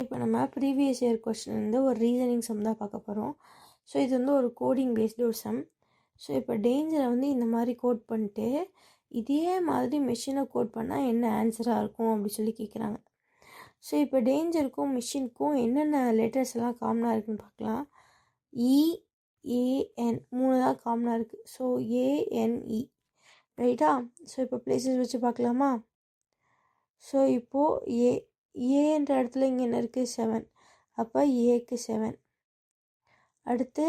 இப்போ நம்ம previous year question வந்து ஒரு ரீசனிங் சம் தான் பார்க்க போகிறோம். ஸோ இது வந்து ஒரு கோடிங் பேஸ்டு ஒரு சம். ஸோ இப்போ டேஞ்சரை வந்து இந்த மாதிரி கோட் பண்ணிட்டு இதே மாதிரி மெஷினை கோட் பண்ணால் என்ன ஆன்சராக இருக்கும் அப்படி சொல்லி கேட்குறாங்க. ஸோ இப்போ டேஞ்சருக்கும் மிஷினுக்கும் என்னென்ன லெட்டர்ஸ் எல்லாம் காமனாக இருக்குதுன்னு பார்க்கலாம். EAN 3 தான் காமனாக இருக்குது. ஸோ ANE ரைட்டா. ஸோ இப்போ பிளேசஸ் வச்சு பார்க்கலாமா. ஸோ இப்போது ஏன்ற இடத்துல இங்கே என்ன இருக்குது 7. அப்போ ஏக்கு 7. அடுத்து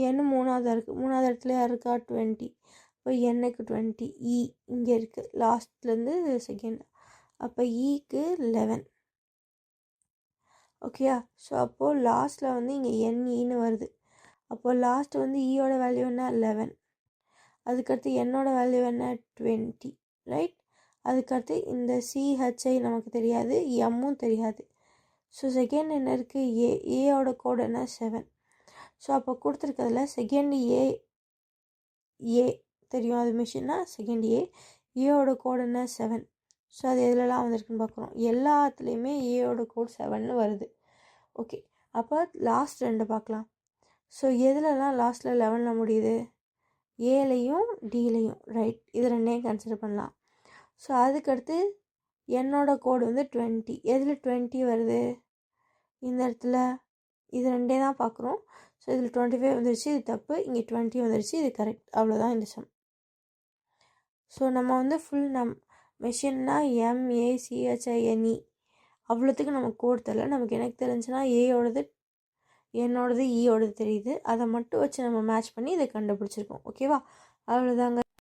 என் மூணாவது இருக்குது. மூணாவது இடத்துல யார் இருக்கா 20. இப்போ எண்ணுக்கு 20. இங்கே இருக்குது லாஸ்ட்லேருந்து செகண்ட். அப்போ ஈக்கு 11. ஓகேயா. ஸோ அப்போது லாஸ்ட்டில் வந்து இங்கே NEன்னு வருது. அப்போது லாஸ்ட் வந்து ஈயோட வேல்யூ என்ன 11. அதுக்கடுத்து என்னோட வேல்யூ என்ன 20 ரைட். அதுக்கடுத்து இந்த CHI நமக்கு தெரியாது, எம்மும் தெரியாது. ஸோ செகண்ட் என்ன இருக்குது ஏயோட கோடு என்ன 7. ஸோ அப்போ கொடுத்துருக்கிறதுல செகண்ட் ஏ தெரியும், அது மிஷின்னா செகண்ட் ஏயோட கோடு என்ன 7. ஸோ அது எதுலலாம் வந்திருக்குன்னு பார்க்குறோம். எல்லாத்துலேயுமே ஏயோட கோடு 7ன்னு வருது. ஓகே, அப்போ லாஸ்ட் 2 பார்க்கலாம். ஸோ எதுலலாம் லாஸ்ட்டில் 11ல் முடியுது ஏலையும் டிலையும் ரைட். இது ரெண்டையும் கன்சிடர் பண்ணலாம். ஸோ அதுக்கடுத்து என்னோட கோடு வந்து 20. எதில் 20 வருது இந்த இடத்துல இது ரெண்டே தான் பார்க்குறோம். ஸோ இதில் 25 வந்துருச்சு, இது தப்பு. இங்கே 20 வந்துருச்சு, இது கரெக்ட். அவ்வளோதான் இந்த சம். ஸோ நம்ம வந்து ஃபுல் மெஷின்னா MACHINE அவ்வளோத்துக்கு நமக்கு கோடு தெரியல. நமக்கு எனக்கு தெரிஞ்சுன்னா ஏயோடது என்னோடது ஈயோடது தெரியுது. அதை மட்டும் வச்சு நம்ம மேட்ச் பண்ணி இதை கண்டுபிடிச்சிருக்கோம். ஓகேவா, அவ்வளோதாங்க.